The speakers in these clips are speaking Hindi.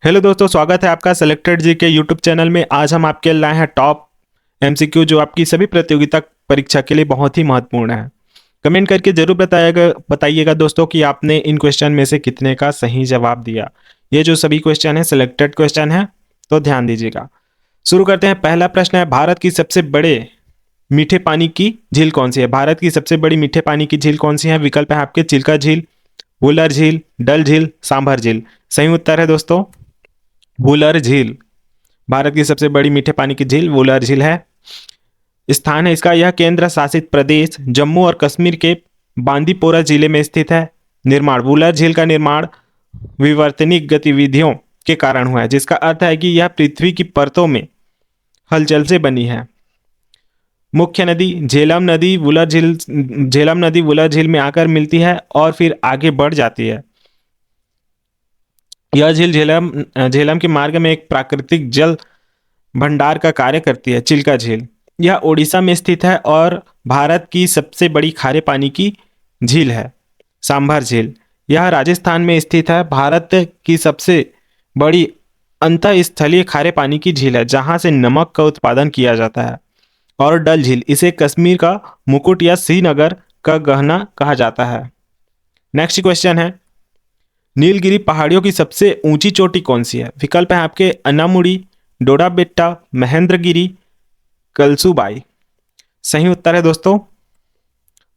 हेलो दोस्तों, स्वागत है आपका सेलेक्टेड जी के यूट्यूब चैनल में। आज हम आपके लाए हैं टॉप एमसीक्यू जो आपकी सभी प्रतियोगिता परीक्षा के लिए बहुत ही महत्वपूर्ण है। कमेंट करके जरूर बताइएगा दोस्तों कि आपने इन क्वेश्चन में से कितने का सही जवाब दिया। ये जो सभी क्वेश्चन है सिलेक्टेड क्वेश्चन है, तो ध्यान दीजिएगा। शुरू करते हैं। पहला प्रश्न है, भारत की सबसे बड़े मीठे पानी की झील कौन सी है? भारत की सबसे बड़ी मीठे पानी की झील कौन सी है? विकल्प है आपके चिल्का झील, वुलर झील, डल झील, सांभर झील। सही उत्तर है दोस्तों वुलर झील। भारत की सबसे बड़ी मीठे पानी की झील वुलर झील है। स्थान है इसका, यह केंद्र शासित प्रदेश जम्मू और कश्मीर के बांदीपोरा जिले में स्थित है। निर्माण, वुलर झील का निर्माण विवर्तनिक गतिविधियों के कारण हुआ है, जिसका अर्थ है कि यह पृथ्वी की परतों में हलचल से बनी है। मुख्य नदी झेलम नदी वुलर झील में आकर मिलती है और फिर आगे बढ़ जाती है। यह झील झेलम के मार्ग में एक प्राकृतिक जल भंडार का कार्य करती है। चिल्का झील, यह ओडिशा में स्थित है और भारत की सबसे बड़ी खारे पानी की झील है। सांभर झील, यह राजस्थान में स्थित है, भारत की सबसे बड़ी अंतःस्थलीय खारे पानी की झील है जहां से नमक का उत्पादन किया जाता है। और डल झील, इसे कश्मीर का मुकुट या श्रीनगर का गहना कहा जाता है। नेक्स्ट क्वेश्चन है, नीलगिरी पहाड़ियों की सबसे ऊंची चोटी कौन सी है? विकल्प है आपके अन्नामुड़ी, डोडाबेट्टा, महेंद्रगिरी, कलसुबाई। सही उत्तर है दोस्तों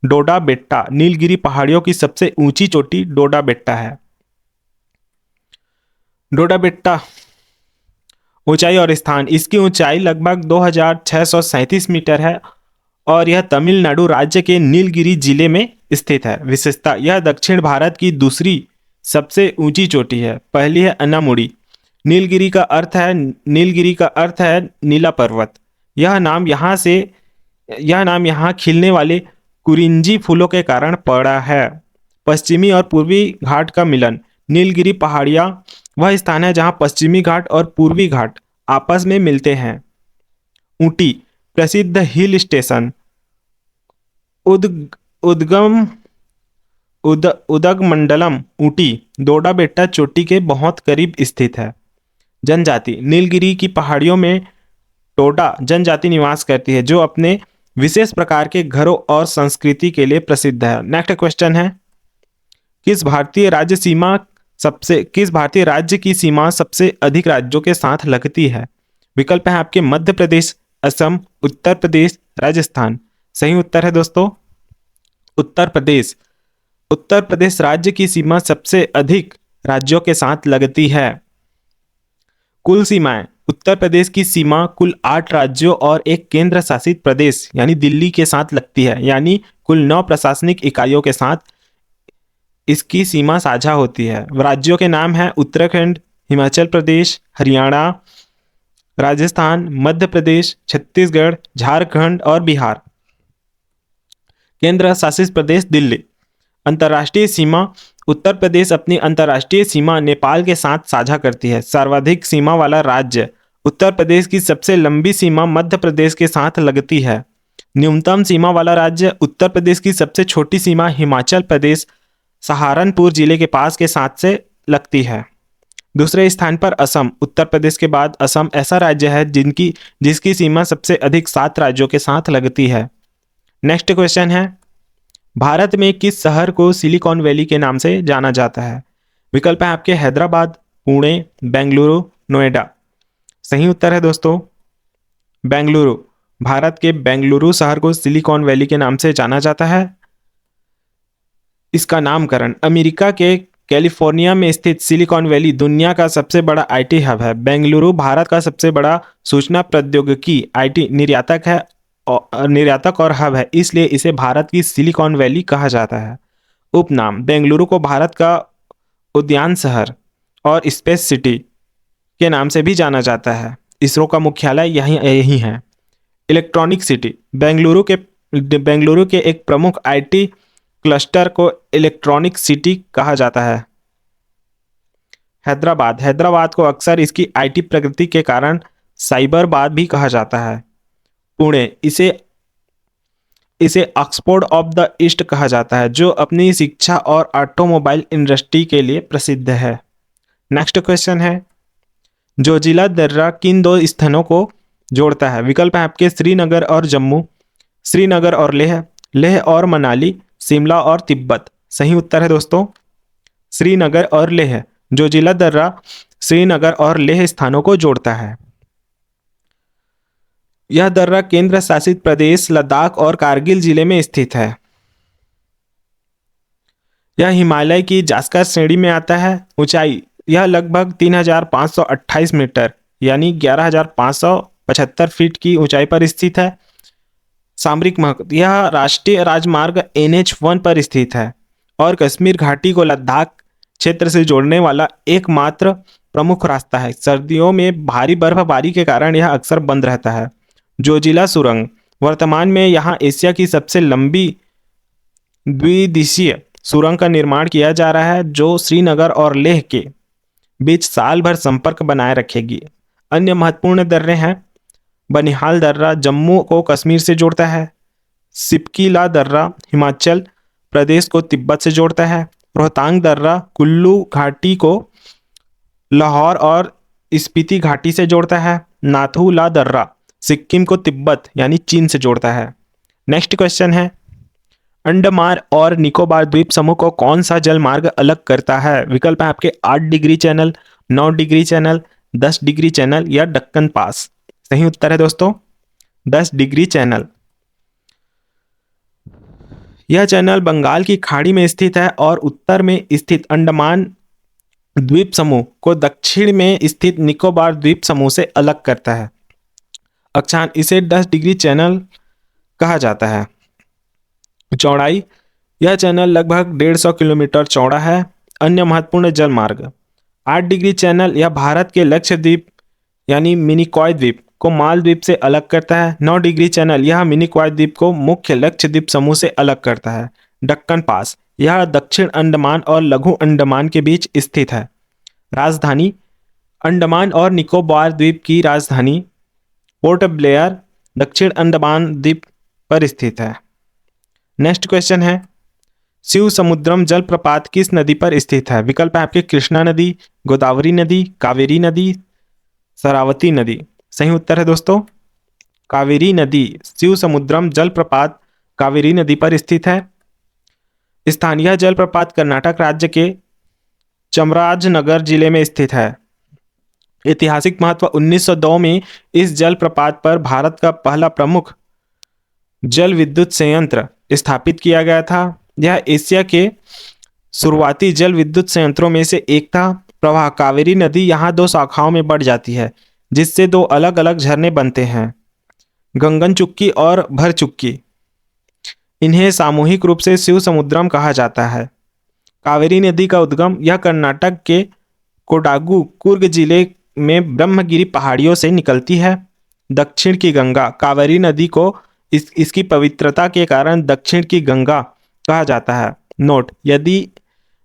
डोडाबेट्टा। नीलगिरी पहाड़ियों की सबसे ऊंची चोटी डोडाबेट्टा है। डोडाबेट्टा ऊंचाई और स्थान, इसकी ऊंचाई लगभग 2637 मीटर है और यह तमिलनाडु राज्य के नीलगिरी जिले में स्थित है। विशेषता, यह दक्षिण भारत की दूसरी सबसे ऊंची चोटी है। पहली है अन्नामुड़ी। नीलगिरी का अर्थ है नीला पर्वत। यह नाम यहाँ खिलने वाले कुरिंजी फूलों के कारण पड़ा है। पश्चिमी और पूर्वी घाट का मिलन, नीलगिरी पहाड़ियाँ वह स्थान है जहाँ पश्चिमी घाट और पूर्वी घाट आपस में मिलते हैं। ऊटी, प्रसिद्ध हिल स्टेशन। उद उद्गम उदगमंडलम ऊटी डोडाबेट्टा चोटी के बहुत करीब स्थित है। जनजाति, नीलगिरी की पहाड़ियों में टोडा जनजाति निवास करती है जो अपने विशेष प्रकार के घरों और संस्कृति के लिए प्रसिद्ध है। नेक्स्ट क्वेश्चन है, किस भारतीय राज्य की सीमा सबसे अधिक राज्यों के साथ लगती है? विकल्प है आपके मध्य प्रदेश, असम, उत्तर प्रदेश, राजस्थान। सही उत्तर है दोस्तों उत्तर प्रदेश। उत्तर प्रदेश राज्य की सीमा सबसे अधिक राज्यों के साथ लगती है। कुल सीमाएं, उत्तर प्रदेश की सीमा कुल 8 राज्यों और एक केंद्र शासित प्रदेश यानी दिल्ली के साथ लगती है, यानी कुल 9 प्रशासनिक इकाइयों के साथ इसकी सीमा साझा होती है। राज्यों के नाम हैं उत्तराखंड, हिमाचल प्रदेश, हरियाणा, राजस्थान, मध्य प्रदेश, छत्तीसगढ़, झारखंड और बिहार। केंद्र शासित प्रदेश दिल्ली। अंतर्राष्ट्रीय सीमा, उत्तर प्रदेश अपनी अंतर्राष्ट्रीय सीमा नेपाल के साथ साझा करती है। सर्वाधिक सीमा वाला राज्य, उत्तर प्रदेश की सबसे लंबी सीमा मध्य प्रदेश के साथ लगती है। न्यूनतम सीमा वाला राज्य, उत्तर प्रदेश की सबसे छोटी सीमा हिमाचल प्रदेश सहारनपुर जिले के पास के साथ से लगती है। दूसरे स्थान पर असम, उत्तर प्रदेश के बाद असम ऐसा राज्य है जिसकी सीमा सबसे अधिक 7 राज्यों के साथ लगती है। नेक्स्ट क्वेश्चन है, भारत में किस शहर को सिलिकॉन वैली के नाम से जाना जाता है? विकल्प है आपके हैदराबाद, पुणे, बेंगलुरु, नोएडा। सही उत्तर है दोस्तों बेंगलुरु। भारत के बेंगलुरु शहर को सिलिकॉन वैली के नाम से जाना जाता है। इसका नामकरण, अमेरिका के कैलिफोर्निया में स्थित सिलिकॉन वैली दुनिया का सबसे बड़ा आईटी हब है। बेंगलुरु भारत का सबसे बड़ा सूचना प्रौद्योगिकी आईटी निर्यातक और हब है, इसलिए इसे भारत की सिलिकॉन वैली कहा जाता है। उपनाम, बेंगलुरु को भारत का उद्यान शहर और स्पेस सिटी के नाम से भी जाना जाता है। इसरो का मुख्यालय यही है। इलेक्ट्रॉनिक सिटी, बेंगलुरु के एक प्रमुख आईटी क्लस्टर को इलेक्ट्रॉनिक सिटी कहा जाता है। हैदराबाद को अक्सर इसकी आईटी प्रगति के कारण साइबराबाद भी कहा जाता है। पुणे, इसे ऑक्सफोर्ड ऑफ द ईस्ट कहा जाता है, जो अपनी शिक्षा और ऑटोमोबाइल इंडस्ट्री के लिए प्रसिद्ध है। नेक्स्ट क्वेश्चन है, जोजिला दर्रा किन दो स्थानों को जोड़ता है? विकल्प है आपके श्रीनगर और जम्मू, श्रीनगर और लेह, लेह और मनाली, शिमला और तिब्बत। सही उत्तर है दोस्तों श्रीनगर और लेह। जोजिला दर्रा श्रीनगर और लेह स्थानों को जोड़ता है। यह दर्रा केंद्र शासित प्रदेश लद्दाख और कारगिल जिले में स्थित है। यह हिमालय की जास्कर श्रेणी में आता है। ऊंचाई यह लगभग 3528 मीटर यानी 11575 फीट की ऊंचाई पर स्थित है। सामरिक महत्व यह राष्ट्रीय राजमार्ग NH1 पर स्थित है और कश्मीर घाटी को लद्दाख क्षेत्र से जोड़ने वाला एकमात्र प्रमुख रास्ता है। सर्दियों में भारी बर्फबारी के कारण यह अक्सर बंद रहता है। जोजिला सुरंग वर्तमान में यहाँ एशिया की सबसे लंबी द्विदिशीय सुरंग का निर्माण किया जा रहा है जो श्रीनगर और लेह के बीच साल भर संपर्क बनाए रखेगी। अन्य महत्वपूर्ण दर्रे हैं बनिहाल दर्रा जम्मू को कश्मीर से जोड़ता है, सिपकीला दर्रा हिमाचल प्रदेश को तिब्बत से जोड़ता है, रोहतांग दर्रा कुल्लू घाटी को लाहौर और स्पीति घाटी से जोड़ता है, नाथू ला दर्रा सिक्किम को तिब्बत यानी चीन से जोड़ता है। नेक्स्ट क्वेश्चन है अंडमान और निकोबार द्वीप समूह को कौन सा जल मार्ग अलग करता है? विकल्प है आपके 8 degree channel, 9 degree channel, 10 degree channel या दक्कन पास। सही उत्तर है दोस्तों 10 डिग्री चैनल। यह चैनल बंगाल की खाड़ी में स्थित है और उत्तर में स्थित अंडमान द्वीप समूह को दक्षिण में स्थित निकोबार द्वीप समूह से अलग करता है। अक्षांश इसे 10 डिग्री चैनल कहा जाता है। चौड़ाई यह चैनल लगभग 150 किलोमीटर चौड़ा है। अन्य महत्वपूर्ण जल मार्ग 8 डिग्री चैनल यह भारत के लक्षद्वीप यानी मिनिकॉय द्वीप को मालदीव से अलग करता है। 9 डिग्री चैनल यह मिनिकॉय द्वीप को मुख्य लक्षद्वीप समूह से अलग करता है। दक्कन पास यह दक्षिण अंडमान और लघु अंडमान के बीच स्थित है। राजधानी अंडमान और निकोबार द्वीप की राजधानी पोर्ट ब्लेयर दक्षिण अंडमान द्वीप पर स्थित है। नेक्स्ट क्वेश्चन है शिव समुद्रम जलप्रपात किस नदी पर स्थित है? विकल्प है आपके कृष्णा नदी, गोदावरी नदी, कावेरी नदी, शरावती नदी। सही उत्तर है दोस्तों कावेरी नदी। शिव समुद्रम जलप्रपात कावेरी नदी पर स्थित है। स्थान यह जलप्रपात कर्नाटक राज्य के चामराजनगर जिले में स्थित है। ऐतिहासिक महत्व 1902 में इस जलप्रपात पर भारत का पहला प्रमुख जल विद्युत संयंत्र स्थापित किया गया था। यह एशिया के शुरुआती जल विद्युत संयंत्रों में से एक था। प्रवाह कावेरी नदी यहाँ 2 शाखाओं में बढ़ जाती है जिससे 2 अलग अलग झरने बनते हैं, गंगन चुक्की और भर चुक्की। इन्हें सामूहिक रूप से शिव समुद्रम कहा जाता है। कावेरी नदी का उद्गम यह कर्नाटक के कोडागु कुर्ग जिले में ब्रह्मगिरी पहाड़ियों से निकलती है। दक्षिण की गंगा कावेरी नदी को इसकी पवित्रता के कारण दक्षिण की गंगा कहा जाता है। नोट यदि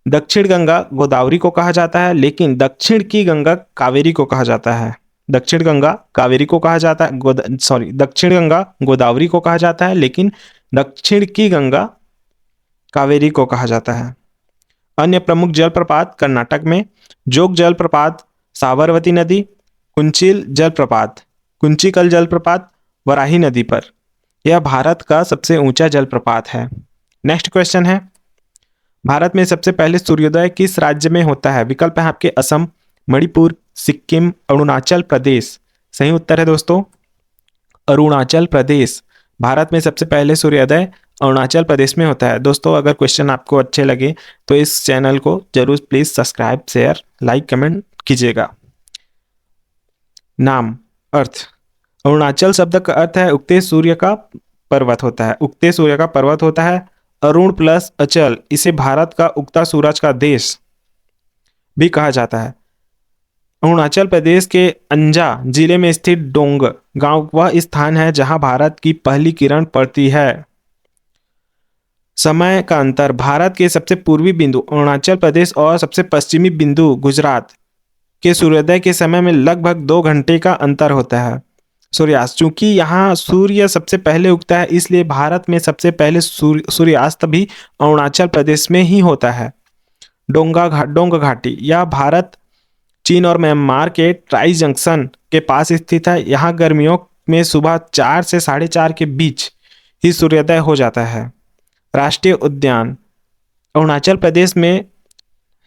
दक्षिण गंगा गोदावरी को कहा जाता है लेकिन दक्षिण की गंगा कावेरी को कहा जाता है। दक्षिण गंगा कावेरी को कहा जाता है दक्षिण गंगा गोदावरी को कहा जाता है लेकिन दक्षिण की गंगा कावेरी को कहा जाता है। अन्य प्रमुख जलप्रपात कर्नाटक में जोग जलप्रपात, साबरमती नदी, कुंचिल जलप्रपात, कुंचिकल जलप्रपात वराही नदी पर। यह भारत का सबसे ऊंचा जलप्रपात है। नेक्स्ट क्वेश्चन है भारत में सबसे पहले सूर्योदय किस राज्य में होता है? विकल्प है आपके असम, मणिपुर, सिक्किम, अरुणाचल प्रदेश। सही उत्तर है दोस्तों अरुणाचल प्रदेश। भारत में सबसे पहले सूर्योदय अरुणाचल प्रदेश में होता है। दोस्तों अगर क्वेश्चन आपको अच्छे लगे तो इस चैनल को जरूर please subscribe, share, like, comment कीजिएगा। नाम अर्थ अरुणाचल शब्द का अर्थ है उगते सूर्य का पर्वत होता है। उगते सूर्य का पर्वत होता है। अरुण प्लस अचल इसे भारत का उगता सूरज का देश भी कहा जाता है। अरुणाचल प्रदेश के अंजा जिले में स्थित डोंग गांव वह स्थान है जहां भारत की पहली किरण पड़ती है। समय का अंतर भारत के सबसे पूर्वी बिंदु अरुणाचल प्रदेश और सबसे पश्चिमी बिंदु गुजरात के सूर्योदय के समय में लगभग 2 घंटे का अंतर होता है। सूर्यास्त चूंकि यहाँ सूर्य सबसे पहले उगता है इसलिए भारत में सबसे पहले सूर्यास्त भी अरुणाचल प्रदेश में ही होता है। डोंग घाटी यह भारत चीन और म्यांमार के ट्राई जंक्शन के पास स्थित है। यहाँ गर्मियों में सुबह 4 से 4:30 के बीच ही सूर्योदय हो जाता है। राष्ट्रीय उद्यान अरुणाचल प्रदेश में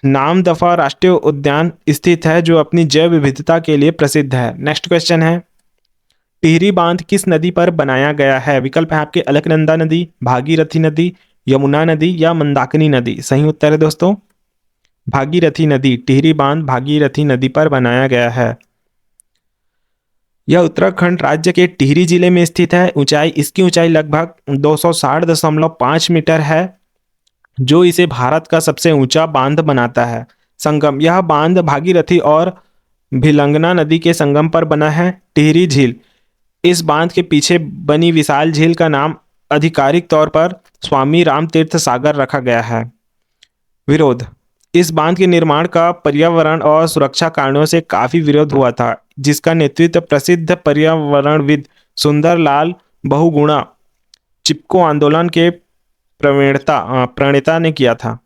नामदफा राष्ट्रीय उद्यान स्थित है जो अपनी जैव विविधता के लिए प्रसिद्ध है। नेक्स्ट क्वेश्चन है, टिहरी बांध किस नदी पर बनाया गया है? विकल्प है आपके अलकनंदा नदी, भागीरथी नदी, यमुना नदी या मंदाकिनी नदी। सही उत्तर है दोस्तों भागीरथी नदी। टिहरी बांध भागीरथी नदी पर बनाया गया है। यह उत्तराखंड राज्य के टिहरी जिले में स्थित है। इसकी ऊंचाई लगभग 260.5 मीटर है, जो इसे भारत का सबसे ऊंचा बांध बनाता है। संगम, यह बांध भागीरथी और भिलंगना नदी के संगम पर बना है। टिहरी झील, इस बांध के पीछे बनी विशाल झील का नाम आधिकारिक तौर पर स्वामी रामतीर्थ सागर रखा गया है। विरोध, इस बांध के निर्माण का पर्यावरण और सुरक्षा कारणों से काफी विरोध हुआ था, जिसका नेतृत्व प्रसिद्ध पर्यावरणविद सुंदरलाल बहुगुणा चिपको आंदोलन के प्रणेता ने किया था।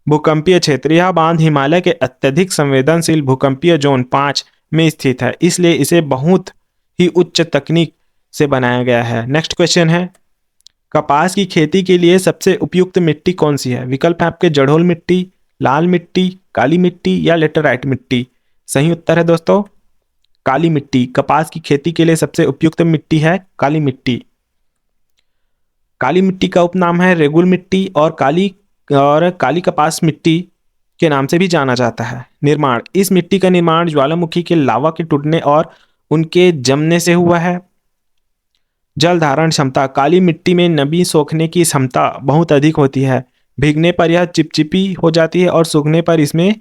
भूकंपीय क्षेत्र, यह बांध हिमालय के अत्यधिक संवेदनशील भूकंपीय जोन 5 में स्थित है, इसलिए इसे बहुत ही उच्च तकनीक से बनाया गया है। नेक्स्ट क्वेश्चन है, कपास की खेती के लिए सबसे उपयुक्त मिट्टी कौन सी है? विकल्प है आपके जड़ोल मिट्टी, लाल मिट्टी, काली मिट्टी या लेटराइट मिट्टी। सही उत्तर है दोस्तों काली मिट्टी। कपास की खेती के लिए सबसे उपयुक्त मिट्टी है काली मिट्टी। काली मिट्टी का उपनाम है रेगुल मिट्टी और काली कपास मिट्टी के नाम से भी जाना जाता है। निर्माण, इस मिट्टी का निर्माण ज्वालामुखी के लावा के टूटने और उनके जमने से हुआ है। जल धारण क्षमता, काली मिट्टी में नमी सोखने की क्षमता बहुत अधिक होती है। भीगने पर यह चिपचिपी हो जाती है और सूखने पर इसमें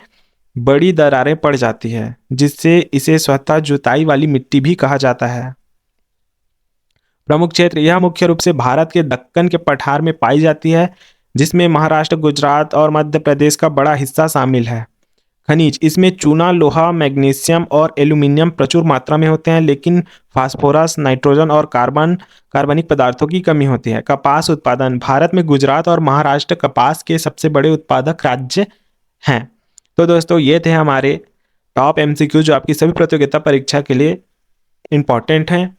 बड़ी दरारें पड़ जाती है, जिससे इसे स्वतः जुताई वाली मिट्टी भी कहा जाता है। प्रमुख क्षेत्र, यह मुख्य रूप से भारत के दक्कन के पठार में पाई जाती है, जिसमें महाराष्ट्र, गुजरात और मध्य प्रदेश का बड़ा हिस्सा शामिल है। खनिज, इसमें चूना, लोहा, मैग्नीशियम और एल्यूमिनियम प्रचुर मात्रा में होते हैं, लेकिन फास्फोरस, नाइट्रोजन और कार्बनिक पदार्थों की कमी होती है। कपास उत्पादन, भारत में गुजरात और महाराष्ट्र कपास के सबसे बड़े उत्पादक राज्य हैं। तो दोस्तों ये थे हमारे टॉप एमसीक्यू जो आपकी सभी प्रतियोगिता परीक्षा के लिए इंपॉर्टेंट हैं।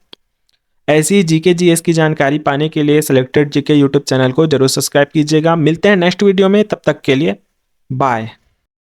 ऐसी ही जीके जीएस की जानकारी पाने के लिए सिलेक्टेड जीके यूट्यूब चैनल को जरूर सब्सक्राइब कीजिएगा। मिलते हैं नेक्स्ट वीडियो में, तब तक के लिए बाय।